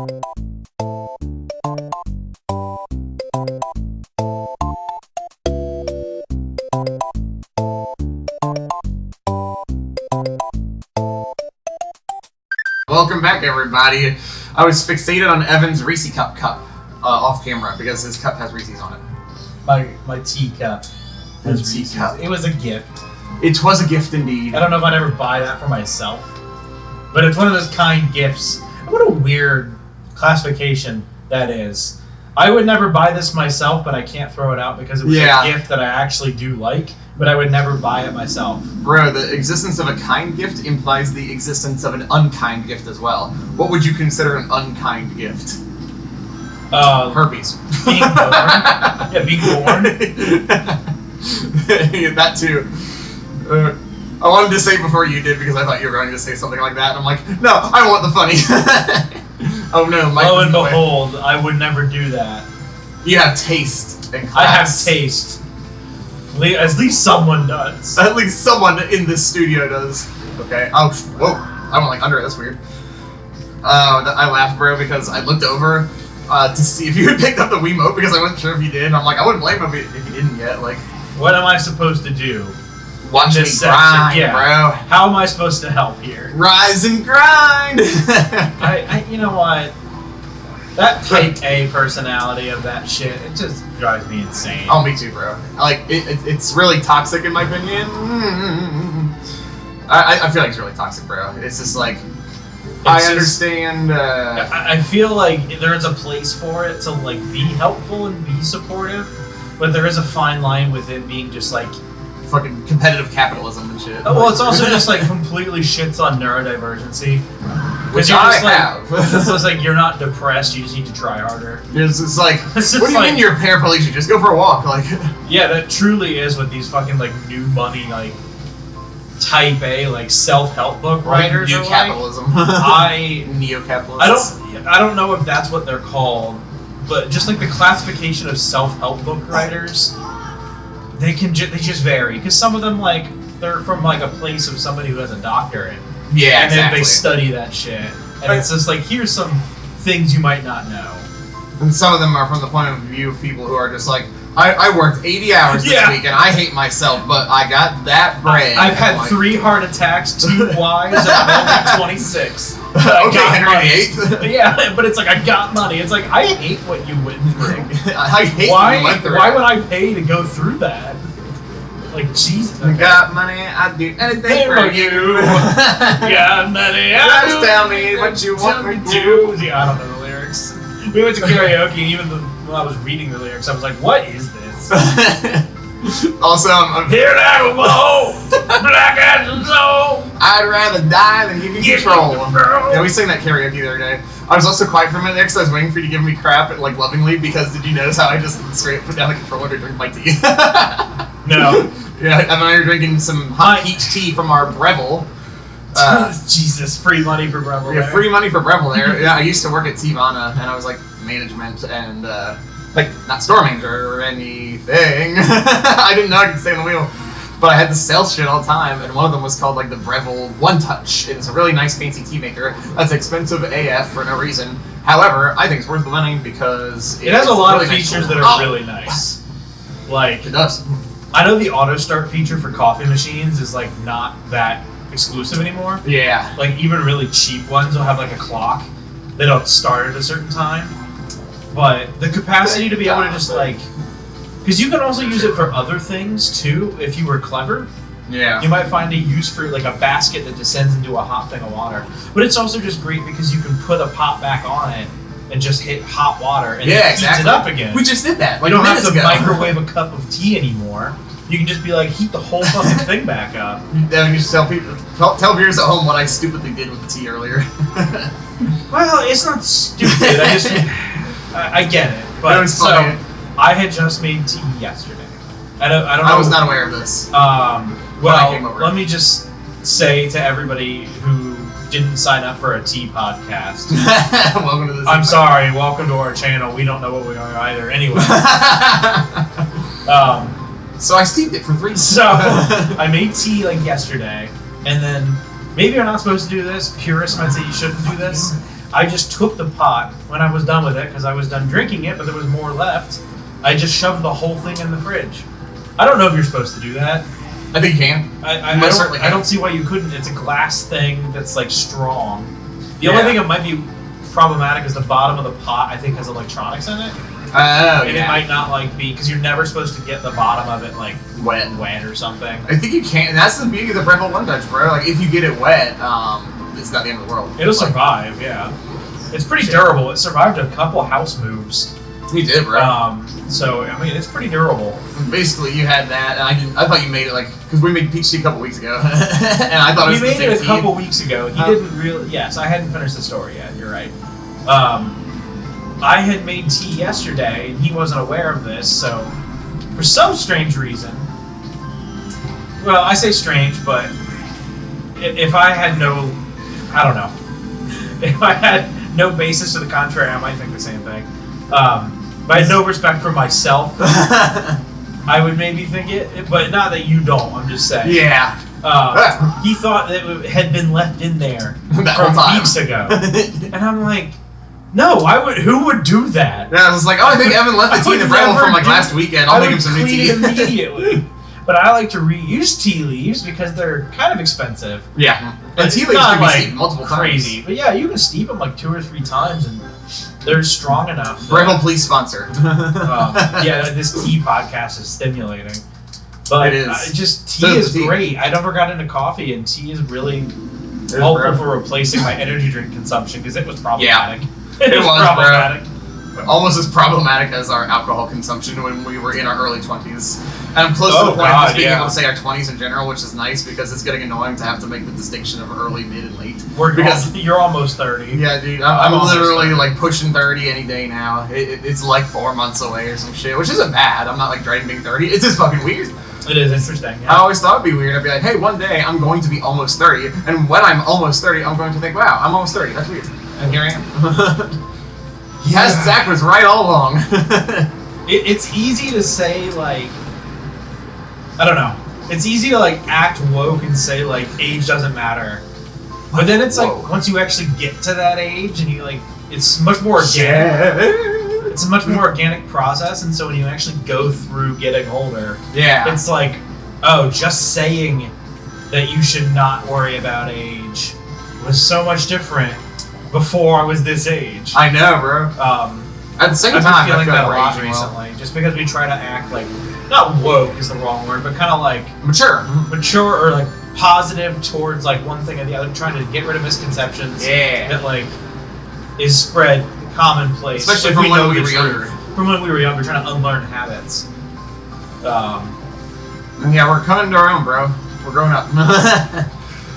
Welcome back, everybody. I was fixated on Evan's Reese cup off camera because his cup has Reese's on it. My teacup has Reese's. It was a gift. It was a gift indeed. I don't know if I'd ever buy that for myself, but it's one of those kind gifts. What a weird classification that is. I would never buy this myself, but I can't throw it out because it was a gift that I actually do like, but I would never buy it myself. Bro, the existence of a kind gift implies the existence of an unkind gift as well. What would you consider an unkind gift? Herpes. Being born. Yeah, being born. That too. I wanted to say before you did because I thought you were going to say something like that. And I'm like, no, I want the funny. Oh no, Mike. Lo and behold, I would never do that. You have taste and class. I have taste. At least someone does. At least someone in this studio does. Okay. Oh, whoa. I went like under it. That's weird. I laughed, bro, because I looked over to see if you had picked up the Wiimote because I wasn't sure if you did. And I'm like, I wouldn't blame him if you didn't yet. Like, what am I supposed to do? Watch me grind, bro. How am I supposed to help here? Rise and grind. You know what? That type A personality of that shit, it just drives me insane. Oh, me too, bro. Like, it's really toxic in my opinion. I feel like it's really toxic, bro. It's just like, I understand. I feel like there's a place for it to like be helpful and be supportive, but there is a fine line with it being just like fucking competitive capitalism and shit. Oh, well, it's also just like completely shits on neurodiversity. Which I have. It's just like you're not depressed, you just need to try harder. It's like, what do you mean you're paraplegic? Just go for a walk, like. Yeah, that truly is what these fucking like new money like type A like self-help book writers new are capitalism. Neo-capitalism. I don't know if that's what they're called, but just like the classification of self-help book writers. They just vary because some of them like they're from like a place of somebody who has a doctorate. Yeah, and then they study that shit, and it's just like here's some things you might not know. And some of them are from the point of view of people who are just like, I worked 80 hours this week and I hate myself, but I got that bread. I've had 3 heart attacks, 2 wives, and I'm only 26. Okay, Henry VIII. Yeah, but it's like I got money. It's like I hate what you went through. I hate what you went through. Why would I pay to go through that? Like Jesus. I got money, I'd do anything for you. Got money, just tell me what you want me to do. Yeah, I don't know the lyrics. We went to karaoke, and even when I was reading the lyrics, I was like, "What is this?" Also, I'm here now, black as a soul. I'd rather die than give you control. Yeah, we sang that karaoke the other day. I was also quiet for a minute there because I was waiting for you to give me crap, like lovingly. Because did you notice how I just straight put down the controller to drink my tea? No. Yeah, Evan and I are drinking some hot peach tea from our Breville. Jesus, free money for Breville. Yeah, free money for Breville there. Yeah, I used to work at Tivana, and I was like management and like not store manager or anything. I didn't know I could stay on the wheel, but I had to sell shit all the time, and one of them was called like the Breville One Touch. It's a really nice fancy tea maker that's expensive AF for no reason. However, I think it's worth the money because it has a lot of features that are really nice. Like it does. I know the auto start feature for coffee machines is like not that exclusive anymore. Yeah. Like even really cheap ones will have like a clock. They don't start at a certain time. But the capacity to be able to just like, because you can also use it for other things too if you were clever. Yeah. You might find a use for like a basket that descends into a hot thing of water. But it's also just great because you can put a pot back on it and just hit hot water and it heats it up again. We just did that. Like you don't have to microwave a cup of tea anymore. You can just be like, heat the whole fucking thing back up. Then you just tell people, tell viewers at home what I stupidly did with the tea earlier. Well, it's not stupid. I get it. But was funny. So I had just made tea yesterday. I don't know. I was not aware of this. Well, let me just say to everybody who didn't sign up for a tea podcast. Welcome to this. I'm sorry. Welcome to our channel. We don't know what we are either. Anyway. So I steamed it for 3 days. So I made tea like yesterday, and then maybe you're not supposed to do this. Purists might say you shouldn't do this. I just took the pot when I was done with it because I was done drinking it, but there was more left. I just shoved the whole thing in the fridge. I don't know if you're supposed to do that. I think you can. I don't see why you couldn't. It's a glass thing that's like strong. The only thing that might be problematic is the bottom of the pot, I think, has electronics in it. Oh, and it might not like be because you're never supposed to get the bottom of it like wet or something. I think you can. And that's the beauty of the Breville One Touch, bro. Like if you get it wet, it's not the end of the world. It'll survive. Yeah, it's pretty durable. It survived a couple house moves. You did, bro. So I mean, it's pretty durable. Basically, you had that, and I thought you made it like because we made peach tea a couple weeks ago, and I thought it was the same we made it a tea. couple weeks ago. He didn't really. Yes, I hadn't finished the story yet. You're right. I had made tea yesterday, and he wasn't aware of this. So, for some strange reason, well, I say strange, but if I had I don't know, if I had no basis to the contrary, I might think the same thing. If I had no respect for myself, I would maybe think it, but not that you don't, I'm just saying. Yeah. He thought that it had been left in there from weeks ago. And I'm like, no, who would do that? Yeah, I was like, oh, I think Evan left the tea in the Breville from like last weekend. I'll make him some new tea. Immediately. But I like to reuse tea leaves because they're kind of expensive. Yeah. And tea leaves can be steeped multiple crazy. times. But yeah, you can steep them like 2 or 3 times and they're strong enough. Breville, please sponsor. Yeah, this tea podcast is stimulating. But it is. Tea is great. I never got into coffee, and tea is really helpful for replacing my energy drink consumption because it was problematic. Yeah. It was problematic. Almost as problematic as our alcohol consumption when we were in our early 20s. And I'm close to the point of being able to say our 20s in general, which is nice because it's getting annoying to have to make the distinction of early, mid, and late. Because you're almost 30. Yeah, dude. I'm literally like pushing 30 any day now. It's like 4 months away or some shit, which isn't bad. I'm not like dreading being 30. It's just fucking weird. It is interesting. Yeah. I always thought it'd be weird. I'd be like, hey, one day I'm going to be almost 30. And when I'm almost 30, I'm going to think, wow, I'm almost 30. That's weird. And here I am. Yes, Zach was right all along. It's easy to say, like, I don't know. It's easy to, like, act woke and say, like, age doesn't matter. But then it's, like, once you actually get to that age and you, like, it's much more organic. It's a much more organic process. And so when you actually go through getting older, it's like, oh, just saying that you should not worry about age was so much different before I was this age. I know, bro. At the same time, I've been feeling that a lot recently. Just because we try to act like, not woke is the wrong word, but kind of like mature or like positive towards like one thing or the other, trying to get rid of misconceptions that like is spread commonplace, especially from when we were younger. From when we were younger, trying to unlearn habits. Yeah, we're coming to our own, bro. We're growing up.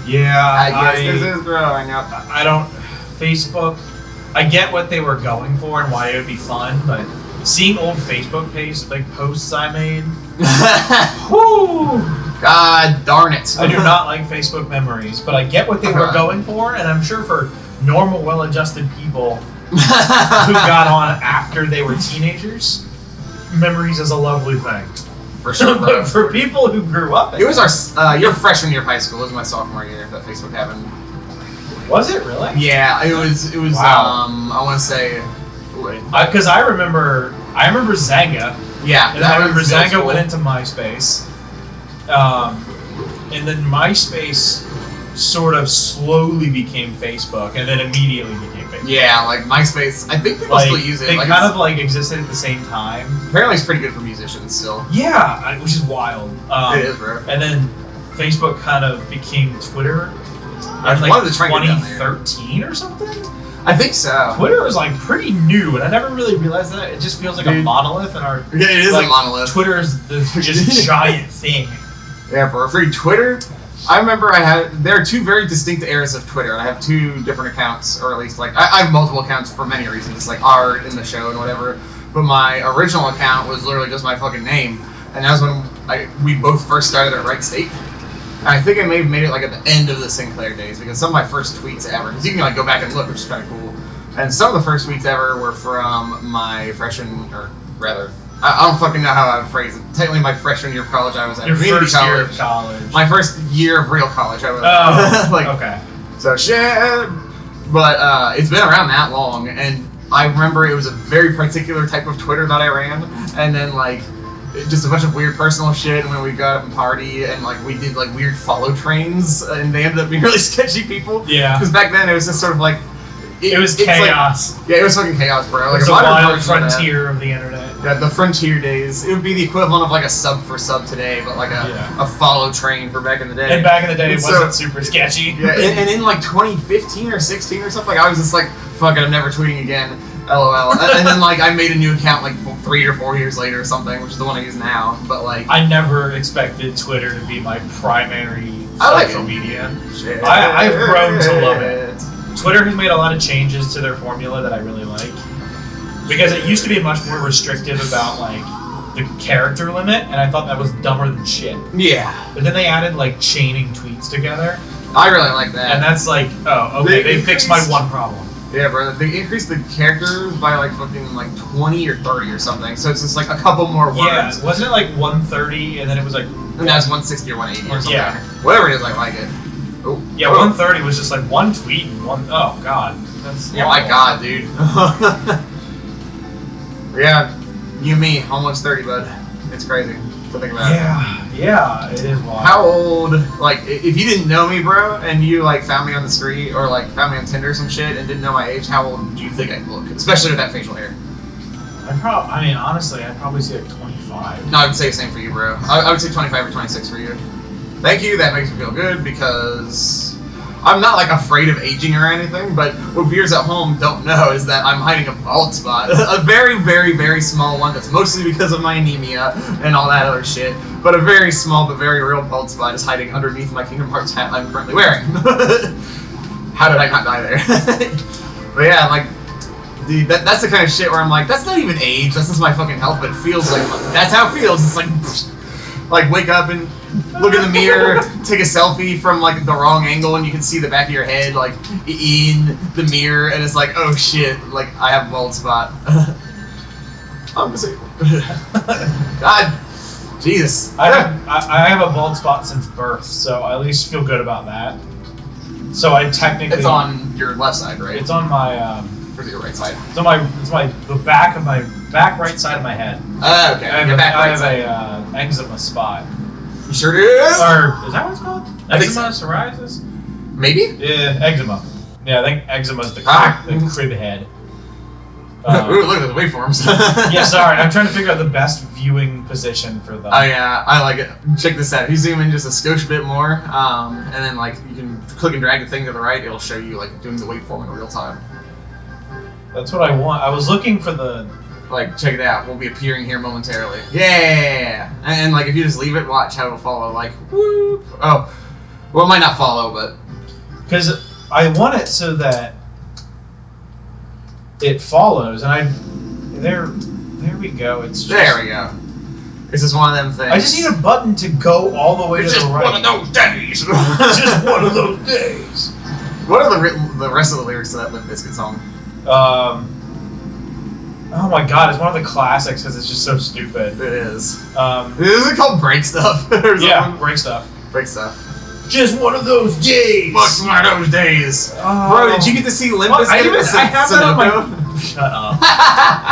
Yeah, I guess this is growing up. I don't. Facebook, I get what they were going for and why it would be fun, but seeing old Facebook posts I made, whoo! God darn it! I do not like Facebook memories, but I get what they were going for, and I'm sure for normal, well-adjusted people who got on after they were teenagers, memories is a lovely thing. For sure, bro. But for people who grew up, it was your freshman year of high school. It was my sophomore year that Facebook happened. Was it really? Yeah, it was. Wow. I want to say, because I remember Zanga. Yeah, and I remember Zanga went into MySpace, and then MySpace sort of slowly became Facebook, and then immediately became Facebook. Yeah, like MySpace. I think people still use it. They kind of like existed at the same time. Apparently, it's pretty good for musicians still. Yeah, which is wild. It is, bro. And then Facebook kind of became Twitter. In like 2013 or something? I think so. Twitter was like pretty new, and I never really realized that. It just feels like a monolith in our... Yeah, it is like, a monolith. Twitter is this just giant thing. Yeah, for free Twitter, I remember there are 2 very distinct eras of Twitter, and I have 2 different accounts, or at least like, I have multiple accounts for many reasons, like art and the show and whatever, but my original account was literally just my fucking name, and that was when we both first started at Wright State. And I think I may have made it like at the end of the Sinclair days, because some of my first tweets ever, because you can like go back and look, which is kind of cool. And some of the first tweets ever were from my freshman, or rather, I don't fucking know how I would phrase it. Technically, my freshman year of college, I was at community college. Year of college. My first year of real college, I was. Oh, okay. So shit. But it's been around that long, and I remember it was a very particular type of Twitter that I ran, and then like just a bunch of weird personal shit when we got up and party, and like we did like weird follow trains, and they ended up being really sketchy people. Yeah. Because back then it was just sort of like it was chaos. Like, yeah, it was fucking chaos, bro. Like it's a wild frontier of the internet. Yeah, the frontier days. It would be the equivalent of like a sub for sub today, but like a follow train for back in the day. And back in the day, it wasn't super sketchy. Yeah, and in like 2015 or 16 or something, like, I was just like, fuck it, I'm never tweeting again. LOL. And then like I made a new account like 3 or 4 years later or something, which is the one I use now. But like I never expected Twitter to be my primary social media. Shit. I've grown to love it. Twitter has made a lot of changes to their formula that I really like. Because it used to be much more restrictive about like the character limit, and I thought that was dumber than shit. Yeah. But then they added like chaining tweets together. I really like that. And that's like, oh, okay, they fixed my one problem. Yeah, bro. They increased the characters by like fucking like 20 or 30 or something. So it's just like a couple more words. Yeah, wasn't it like 130 and then it was like... And that's 160 or 180 or something. Yeah. Whatever it is, I like it. Oh. Yeah, 130 was just like one tweet and one... Oh, God. That's yeah, my God, dude. Yeah, you and me, almost 30, bud. It's crazy to think about. Yeah, it is wild. How old, like, if you didn't know me, bro, and you, like, found me on the street or, like, found me on Tinder or some shit and didn't know my age, how old do you think I'd look? Especially with that facial hair. I mean, honestly, I'd probably say like 25. No, I would say the same for you, bro. I would say 25 or 26 for you. Thank you, that makes me feel good because I'm not, like, afraid of aging or anything, but what viewers at home don't know is that I'm hiding a bald spot. A very, very, very small one that's mostly because of my anemia and all that other shit. But a very small but very real bald spot is hiding underneath my Kingdom Hearts hat I'm currently wearing. How did I not die there? But yeah, like, dude, that's the kind of shit where I'm like, that's not even age, that's just my fucking health, but it feels like, that's how it feels. It's like wake up and look in the mirror, take a selfie from like the wrong angle, and you can see the back of your head like in the mirror, and it's like, oh shit, like I have a bald spot. I'm disabled. God, Jesus. I have a bald spot since birth, so I at least feel good about that. So I technically. It's on your left side, right? It's on my. Or your right side? It's on the back of my right side of my head. Okay. I have a eczema spot. You sure do? Or is that what it's called? Eczema, so. psoriasis? Maybe? Yeah, eczema. Yeah, I think eczema is the crib head. Ooh, look at the waveforms. Yeah, sorry. I'm trying to figure out the best viewing position for them. Oh yeah, I like it. Check this out. If you zoom in just a skosh bit more, and then like you can click and drag the thing to the right, it'll show you like doing the waveform in real time. That's what I want. I was looking for the... Like, check it out. We'll be appearing here momentarily. Yeah! And like, if you just leave it, watch how it'll follow. Like, whoop. Oh. Well, it might not follow, but... Because I want it so that it follows, and there we go. It's just... There we go. It's just one of them things. I just need a button to go all the way to the right. It's just one of those days! It's just one of those days! What are the rest of the lyrics to that Limp Bizkit song? Oh my god, it's one of the classics because it's just so stupid. It is. Is it called Break Stuff? Or yeah, Break Stuff. Break Stuff. Just one of those days! What's one of those days? Bro, did you get to see Limp Bizkit? I have that on my... Shut up.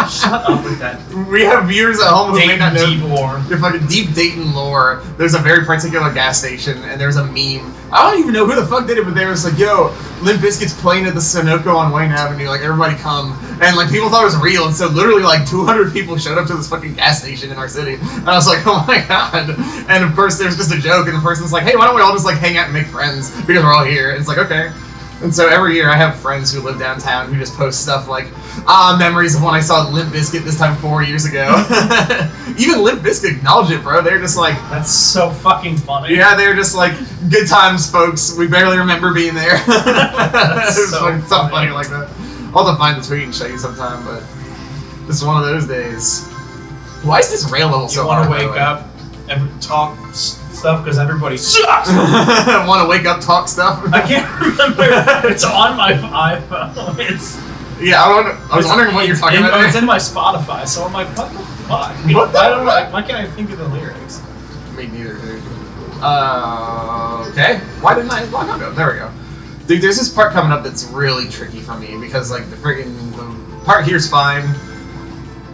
Shut up with that. We have viewers at home who may not know. Deep lore. Your fucking deep Dayton lore. There's a very particular gas station, and there's a meme. I don't even know who the fuck did it, but they was like, yo, Limp Bizkit's playing at the Sunoco on Wayne Avenue. Like, everybody come. And, like, people thought it was real, and so literally, like, 200 people showed up to this fucking gas station in our city. And I was like, oh my god. And, of course, there's just a joke, and the person's like, hey, why don't we all just, like, hang out and make friends? Because we're all here. And it's like, okay. And so every year I have friends who live downtown who just post stuff like, memories of when I saw Limp Bizkit this time 4 years ago. Even Limp Bizkit acknowledged it, bro. They're just like... That's so fucking funny. Yeah, they're just like, good times, folks. We barely remember being there. That's so like, something funny like that. I'll have to find the tweet and show you sometime, but this is one of those days. Why is this rail level so hard? You want to wake up and talk stuff because everybody sucks. Want to wake up, talk stuff? I can't remember. It's on my iPhone. It's... Yeah, I was wondering what you're talking about. It's in my Spotify, so I'm like, what the fuck? What the fuck? Why can't I think of the lyrics? Me neither, dude. Okay. Why didn't I log on to it? There we go. Dude, there's this part coming up that's really tricky for me because like the part here's fine,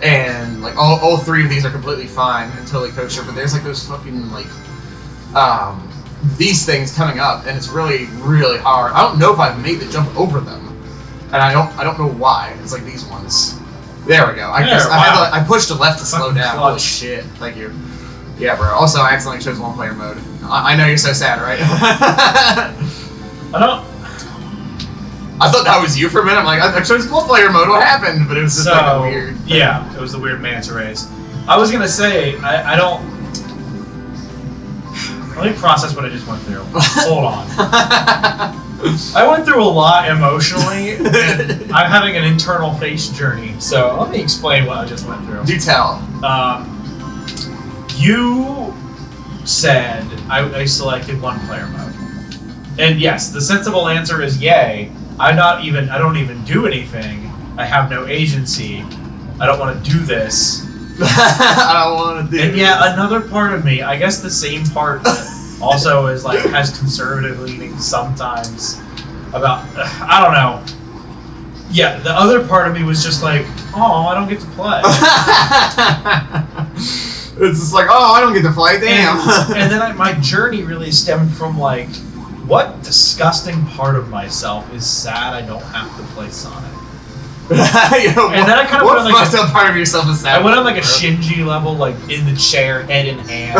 and like all three of these are completely fine and totally kosher. But there's like those fucking like these things coming up, and it's really really hard. I don't know if I've made the jump over them, and I don't know why. It's like these ones. There we go. I pushed the left to slow down. Holy shit! Thank you. Yeah, bro. Also, I accidentally chose one player mode. I know you're so sad, right? I thought that was you for a minute. I'm like, I chose one player mode. What happened? But it was just like weird. Yeah, it was the weird manta rays. I was gonna say I don't. Let me process what I just went through. Hold on. I went through a lot emotionally, and I'm having an internal face journey. So let me explain what I just went through. Do tell. You said I selected one player mode, and yes, the sensible answer is yay. I don't even do anything. I have no agency. I don't want to do this. I don't want to do. And yeah, another part of me, I guess the same part also is like has conservative leanings sometimes about I don't know. Yeah, the other part of me was just like, oh, I don't get to play. It's just like, oh, I don't get to play, damn. And then my journey really stemmed from like, what disgusting part of myself is sad I don't have to play Sonic? And then I kind of went on like fucked up part of yourself is sad. I went on like a Shinji level, like in the chair, head in hand.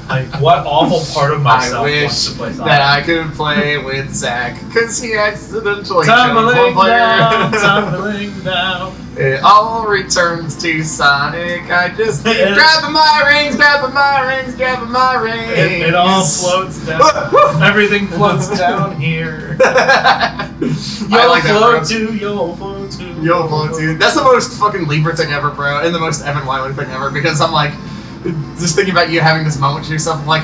Like what awful part of myself wants to play Sonic? That I could play with Zack, because he accidentally tumbling down. It all returns to Sonic. I just keep grabbing my rings. It all floats down. Everything floats down here. You'll float too. That's the most fucking Libra thing ever, bro, and the most Evan Wiley thing ever, because I'm like, just thinking about you having this moment to yourself, I'm like,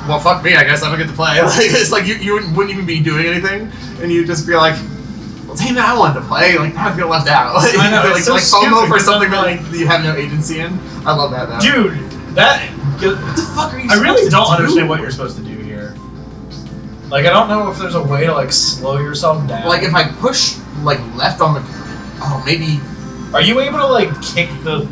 well, fuck me, I guess I don't get to play. Like, it's like you wouldn't even be doing anything, and you'd just be like, well, damn it, I wanted to play. Like, now I feel left out. Like, I know, it's so like FOMO for something that like, you have no agency in. I love that, though. Dude, what the fuck are you? I really don't understand what you're supposed to do here. Like, I don't know if there's a way to like slow yourself down. Like, if I push like left on the, maybe. Are you able to like kick the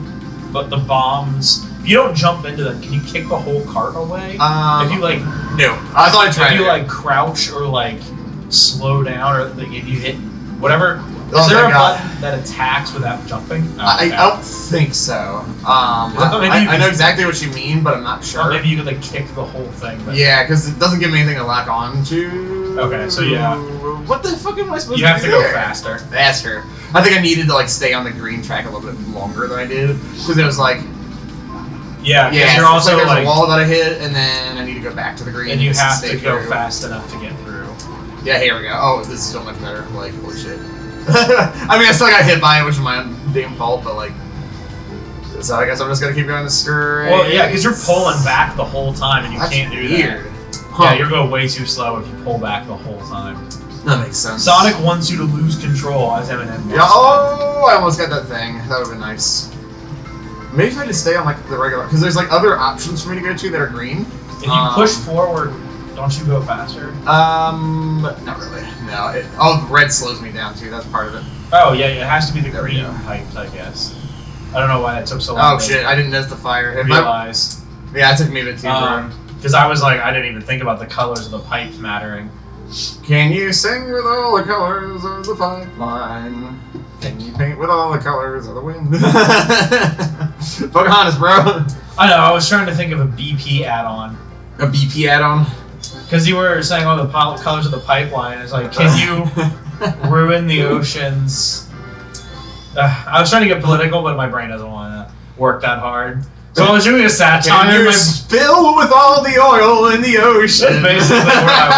bombs? If you don't jump into them, can you kick the whole cart away? If you like, no, I thought I tried. If you like crouch or like slow down, or like, if you hit whatever. Oh, is there a button that attacks without jumping? Oh, I don't think so. I know exactly what you mean, but I'm not sure. Maybe you could like kick the whole thing. But... Yeah, because it doesn't give me anything to lock on to. Okay, so yeah. What the fuck am I supposed to do? You have to go faster. Faster. I think I needed to like stay on the green track a little bit longer than I did, because it was like. Yeah, you're also there's like a wall that I hit, and then I need to go back to the green. And you have to go fast enough to get through. Yeah, here we go. Oh, this is so much better. Like, holy shit. I mean, I still got hit by it, which is my own damn fault, but like. So I guess I'm just gonna keep going straight. Well, yeah, because you're pulling back the whole time, and you can't do weird. that. Huh. Yeah, you're going way too slow if you pull back the whole time. That makes sense. Sonic wants you to lose control, as Eminem. Yeah. Oh, I almost got that thing. That would've been nice. Maybe if I just stay on like the regular, because there's like other options for me to go to that are green. If you push forward, don't you go faster? Not really. No. Red slows me down too. That's part of it. Oh yeah, it has to be the green pipes, I guess. I don't know why that took so long. Oh shit! I didn't notice the fire. Realize. Yeah, it took me a bit too long. Because I was like, I didn't even think about the colors of the pipes mattering. Can you sing with all the colors of the pipeline? Can you paint with all the colors of the wind? Pocahontas, bro. I know, I was trying to think of a BP add-on. A BP add-on? Because you were saying all the colors of the pipeline. It's like, can you ruin the oceans? I was trying to get political, but my brain doesn't want to work that hard. So I was doing a satire. Can you spill with all the oil in the ocean? That's basically what I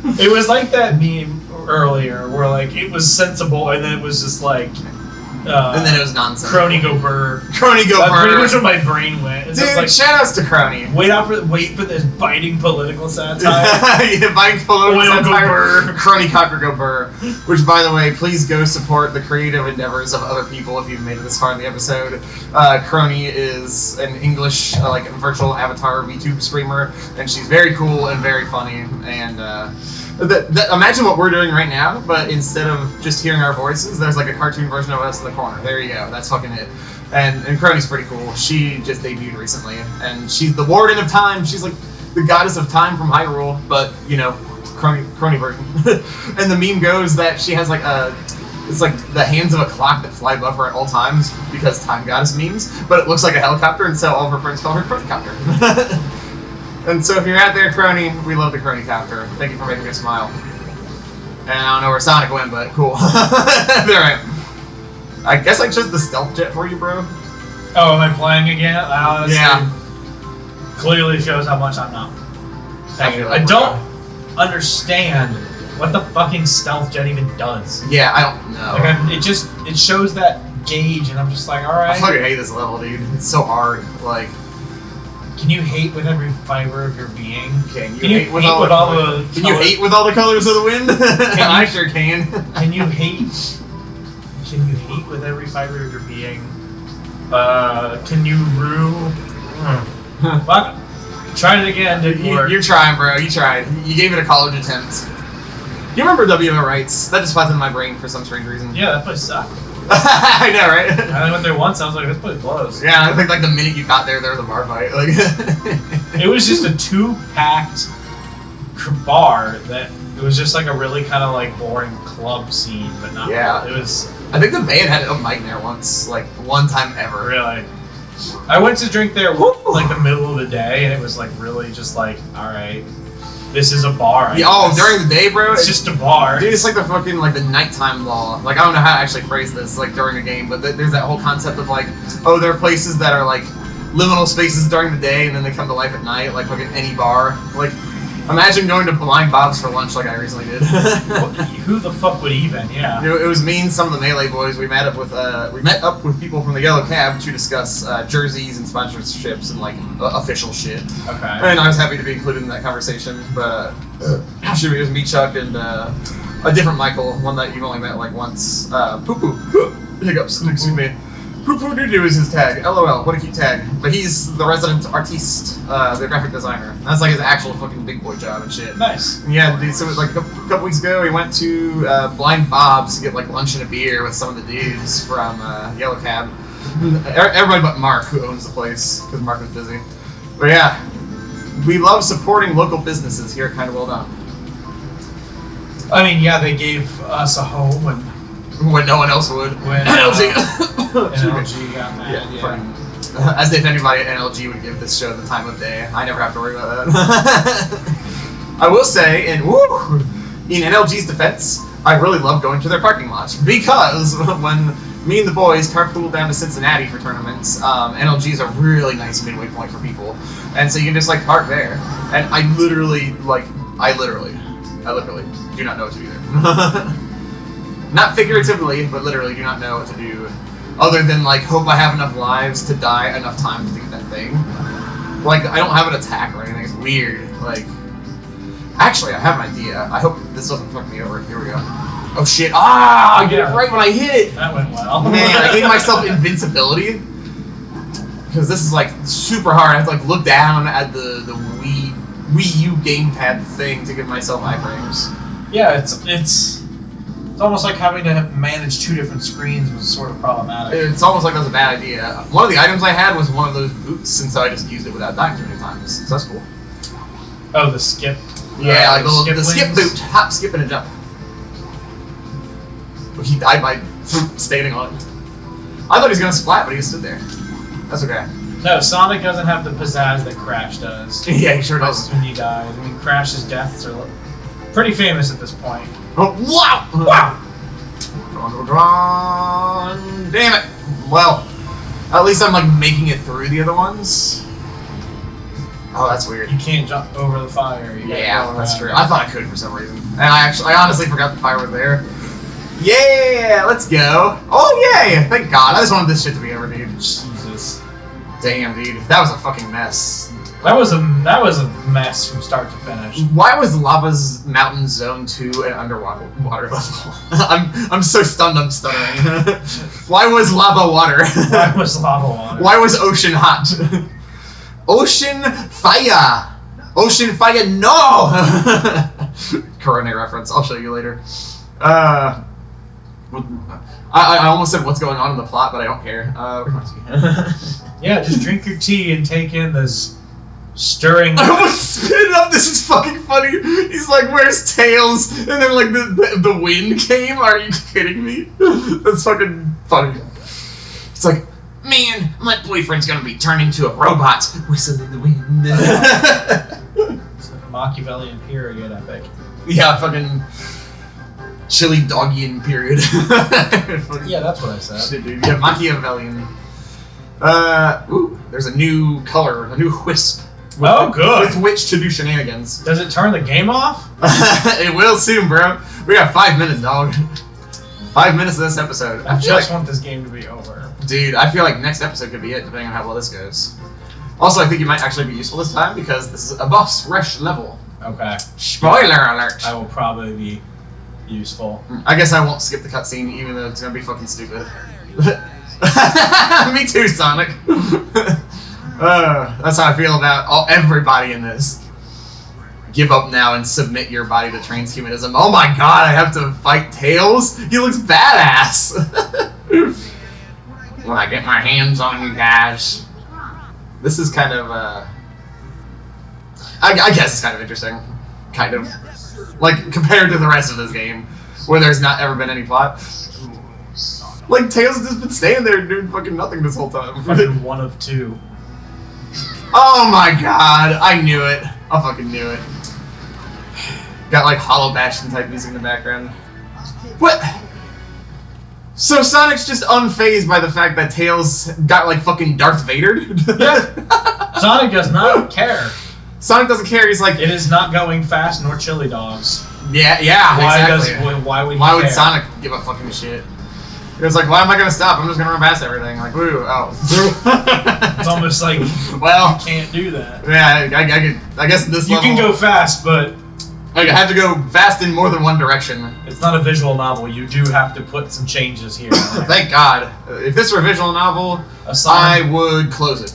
was. Yeah. It was like that meme earlier, where like it was sensible, and then it was just like and then it was nonsense. Crony go burr. Crony go That's burr. pretty much what my brain went. It's just Dude, like, shoutouts to Crony. wait for this biting political satire. Yeah, biting political Oil go satire. burr. Crony cocker go burr. Which, by the way, please go support the creative endeavors of other people if you've made it this far in the episode. Crony is an English like virtual avatar VTube streamer, and she's very cool and very funny. And imagine what we're doing right now, but instead of just hearing our voices, there's like a cartoon version of us in the corner. There you go. That's fucking it. And Crony's pretty cool. She just debuted recently, and she's the Warden of Time. She's like the goddess of time from Hyrule, but you know, Crony version. And the meme goes that she has like it's like the hands of a clock that fly above her at all times because time goddess memes, but it looks like a helicopter, and so all of her friends call her Cronycopter. And so if you're out there, Crony, we love the Cronycopter. Thank you for making me smile. And I don't know where Sonic went, but cool. Alright. I guess I chose the stealth jet for you, bro. Oh, am I playing again? Yeah. Clearly shows how much I'm not. I don't understand what the fucking stealth jet even does. Yeah, I don't know. Like, it shows that gauge, and I'm just like, all right. I fucking hate this level, dude. It's so hard. Like, can you hate with every fiber of your being? Can you hate with all the? Can you hate with all the colors of the wind? I sure can. Can you hate? Can you hate with every fiber of your being? Can you rue? Fuck. Tried it again, didn't work. You're trying, bro. You tried. You gave it a college attempt. Do you remember WO Rights? That just popped in my brain for some strange reason. Yeah, that place sucked. I know, right? I only went there once. I was like, this place blows. Yeah, I think like the minute you got there was a bar fight. Like, it was just a 2-packed bar that it was just like a really kind of like boring club scene, but not. Yeah. It was. I think the band had a mic there once, like one time ever. Really. I went to drink there like the middle of the day, and it was like really just like, all right. This is a bar. Yeah, during the day, bro? It's just a bar. Dude, it's like the fucking, like, the nighttime law. Like, I don't know how to actually phrase this, like, during a game, but there's that whole concept of, like, oh, there are places that are, like, liminal spaces during the day, and then they come to life at night, like, fucking any bar. Like, imagine going to Blind Bob's for lunch like I recently did. Who the fuck would even, yeah. You know, it was me and some of the Melee boys. We met up with people from the Yellow Cab to discuss jerseys and sponsorships and like official shit. Okay. And I was happy to be included in that conversation. But actually, it was me, Chuck, and a different Michael, one that you've only met like once. Poo poo hiccups. Excuse me. Poo poo doo doo is his tag. LOL. What a cute tag. But he's the resident artiste, the graphic designer. That's like his actual fucking big boy job and shit. Nice. Yeah, dude, so like a couple weeks ago, we went to Blind Bob's to get like lunch and a beer with some of the dudes from Yellow Cab. Everybody but Mark, who owns the place, because Mark was busy. But yeah, we love supporting local businesses here at Kinda Well Done. I mean, yeah, they gave us a home when no one else would. When NLG got mad, yeah. As if anybody at NLG would give this show the time of day. I never have to worry about that. I will say, in NLG's defense, I really love going to their parking lots because when me and the boys carpool down to Cincinnati for tournaments, NLG is a really nice midway point for people, and so you can just like park there. And I literally do not know what to do there. Not figuratively, but literally do not know what to do, other than like hope I have enough lives to die enough times to get that thing. Like I don't have an attack or anything. It's weird. Like, actually, I have an idea. I hope this doesn't fuck me over. Here we go. Oh shit! Ah! I get it right when I hit it. That went well. Man, I gave myself invincibility because this is like super hard. I have to like look down at the Wii U gamepad thing to give myself iframes. Yeah, it's almost like having to manage 2 different screens was sort of problematic. It's almost like that was a bad idea. One of the items I had was one of those boots, and so I just used it without dying too many times. So that's cool. Oh, the skip. Yeah, like the skip boot, hop, skip, and a jump. But he died by standing on it. I thought he was gonna splat, but he just stood there. That's okay. No, Sonic doesn't have the pizzazz that Crash does. Yeah, he sure does. When he dies. I mean, Crash's deaths are pretty famous at this point. Oh, wow! Wow! Damn it! Well, at least I'm like making it through the other ones. Oh, that's weird. You can't jump over the fire. Yeah, that's true. I thought I could for some reason. And I honestly forgot the fire was there. Yeah, let's go. Oh, yay! Thank God. I just wanted this shit to be over, dude. Jesus. Damn, dude. That was a fucking mess. That was a mess from start to finish. Why was Lava's Mountain Zone 2 an underwater water level? I'm so stunned I'm stuttering. Why was lava water? Why was lava water? Why was ocean hot? Ocean fire! Ocean fire, no! Corona reference, I'll show you later. I almost said what's going on in the plot, but I don't care. Where's my tea? Yeah, just drink your tea and take in this stirring. I almost spit it up. This is fucking funny. He's like, "Where's Tails?" And then like the wind came. Are you kidding me? That's fucking funny. It's like, man, my boyfriend's gonna be turned into a robot. Whistle in the wind. It's like a Machiavellian period epic. Yeah, fucking chili doggian period. Yeah, that's what I said. Shit, dude. Yeah, Machiavellian. Ooh, there's a new color, a new wisp. Good. With which to do shenanigans. Does it turn the game off? It will soon, bro. We got 5 minutes, dog. 5 minutes of this episode. I just want this game to be over. Dude, I feel like next episode could be it, depending on how well this goes. Also, I think it might actually be useful this time because this is a boss rush level. Okay. Spoiler alert. I will probably be useful. I guess I won't skip the cutscene, even though it's gonna be fucking stupid. Me too, Sonic. That's how I feel about everybody in this. Give up now and submit your body to transhumanism. Oh my god, I have to fight Tails? He looks badass. When I get my hands on you guys. This is kind of, I guess it's kind of interesting. Kind of. Like, compared to the rest of this game, where there's not ever been any plot. Like, Tails has just been staying there doing fucking nothing this whole time. Fucking one of two. Oh my god, I knew it. I fucking knew it. Got like Hollow Bastion type music in the background. What? So Sonic's just unfazed by the fact that Tails got like fucking Darth Vadered? Yeah. Sonic does not care. Sonic doesn't care, he's like... It is not going fast nor chili dogs. Yeah, exactly. Why would Sonic give a fucking shit? It was like, why am I gonna stop? I'm just gonna run past everything. Like, woo, oh. It's almost like, well, you can't do that. Yeah, I guess this you level... can go fast, but... I have to go fast in more than one direction. It's not a visual novel. You do have to put some changes here. Thank God. If this were a visual novel, I would close it.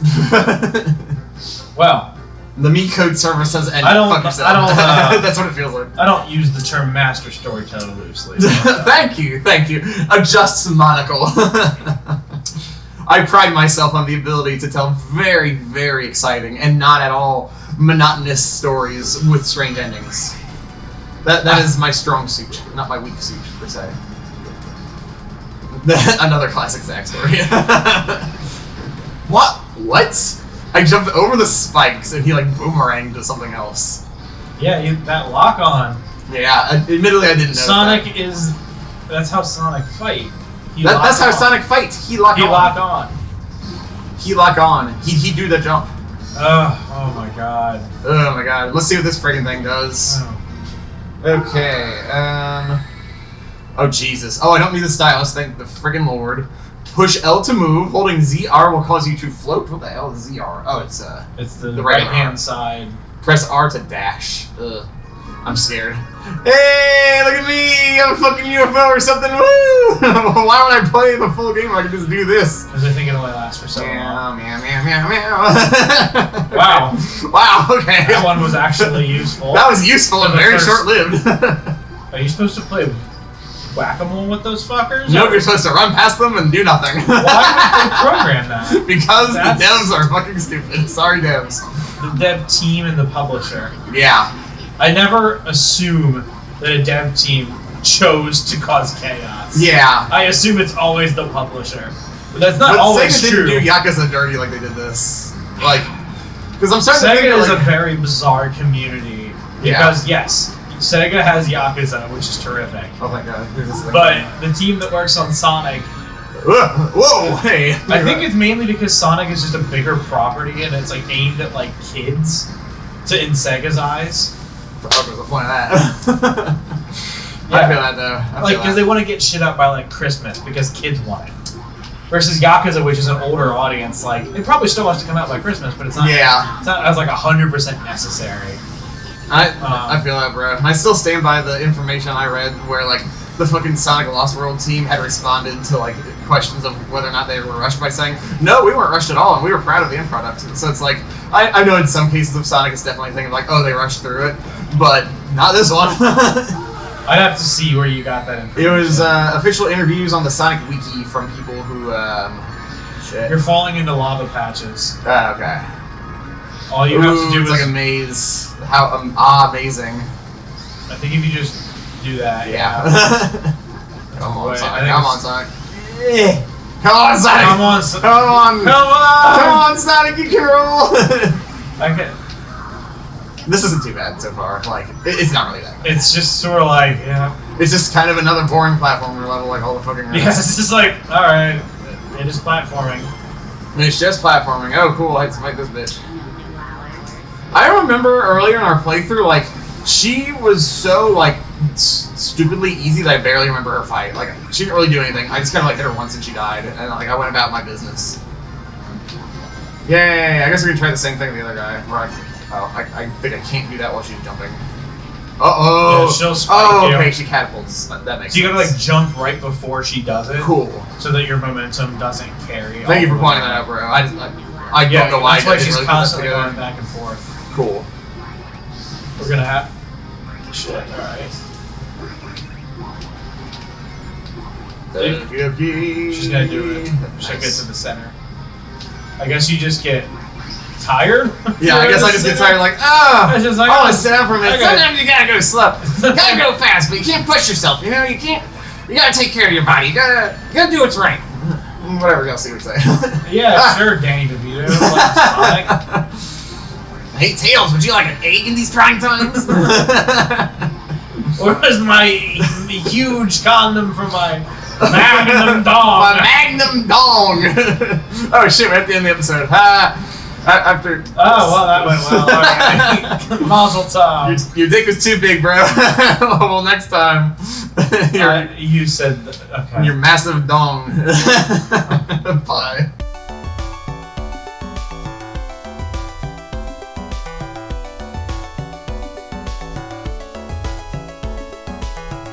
Well... The Me Code service says ended. Fuck yourself. That's what it feels like. I don't use the term master storyteller loosely. Thank you. Adjust monocle. I pride myself on the ability to tell very, very exciting and not at all monotonous stories with strange endings. That is my strong suit, not my weak suit, per se. Another classic Zack story. What? I jumped over the spikes and he like boomeranged to something else. Yeah, that lock on. Yeah, admittedly I didn't know. Sonic is... That's how Sonic fight. That's how Sonic fights. He lock on. He lock on. He do the jump. Oh my god. Oh my god. Let's see what this friggin' thing does. Oh. Okay, oh Jesus. Oh, I don't need the stylus, thank the friggin' Lord. Push L to move, holding ZR will cause you to float. What the hell is ZR? Oh, it's the right hand side. Press R to dash. Ugh. I'm scared. Hey, look at me! I'm a fucking UFO or something. Woo! Why would I play the full game? I can just do this. Because I think it only lasts for so long. Meow. Wow. Wow. Okay. That one was actually useful. That was useful and very short-lived. Are you supposed to play whack-a-mole with those fuckers? Nope, you're supposed to run past them and do nothing. Why would they program that? Because the devs are fucking stupid. Sorry, devs. The dev team and the publisher. Yeah. I never assume that a dev team chose to cause chaos. Yeah. I assume it's always the publisher. But that's not always Sega true. didn't do Yakuza dirty like they did this. Like, because I'm starting to think Sega is a very bizarre community. Because, yes, Sega has Yakuza, which is terrific. Oh my god. But the team that works on Sonic... Whoa, hey. I think it's mainly because Sonic is just a bigger property and it's like aimed at like kids in Sega's eyes. Oh, there's a point of that. I feel that though. Because they want to get shit up by like Christmas because kids want it. Versus Yakuza, which is an older audience, like it probably still wants to come out by Christmas, but it's not. Yeah. It's not as like 100% necessary. I feel that, bro. I still stand by the information I read where like the fucking Sonic Lost World team had responded to like questions of whether or not they were rushed by saying, no, we weren't rushed at all, and we were proud of the end product. So it's like, I know in some cases of Sonic it's definitely thinking like, oh, they rushed through it, but not this one. I'd have to see where you got that information. It was official interviews on the Sonic Wiki from people who, shit. You're falling into lava patches. Okay. All you have to do it's is... like a maze. How, amazing. I think if you just do that, yeah. Come on, Wait, Sonic. Come on, Sonic. Come on, Sonic. Come on, Come on. Come on. Come on, Sonic, you can roll. Okay. This isn't too bad so far. Like, it's not really that bad. It's just sort of like, yeah. It's just kind of another boring platformer level, like all the fucking rest. Yeah, it's just like, alright, it is platforming. It's just platforming. Oh, cool, I had to fight this bitch. I remember earlier in our playthrough, like, she was so, like, stupidly easy that I barely remember her fight. Like, she didn't really do anything. I just kind of, like, hit her once and she died. And, like, I went about my business. Yay, I guess we can try the same thing with the other guy. Where I think I can't do that while she's jumping. Uh-oh! Yeah, she'll spike you. Okay, she catapults. That makes sense. So you gotta, like, jump right before she does it. Cool. So that your momentum doesn't carry. Thank you for pointing that out, bro. I don't know why. That's why she's really constantly going back and forth. Cool. We're gonna have... Shit, alright. She's gonna do it. She'll get to the center. I guess you just get tired? Yeah, I guess I just get tired, like, It's just like, I want to sit down for a minute. okay. Sometimes you gotta go slow. You gotta go fast, but you can't push yourself, you know? You gotta take care of your body. You gotta do what's right. Whatever else you would say. Yeah, sure, Danny DeVito. Like Sonic. Hey, Tails, would you like an egg in these trying times? Where's my huge condom for my Magnum dong? My Magnum dong! Oh shit, we're at the end of the episode. After. Oh, well, that went well. Okay. Mazel tov. Your dick was too big, bro. Well, next time. You said, okay. Your massive dong. Bye.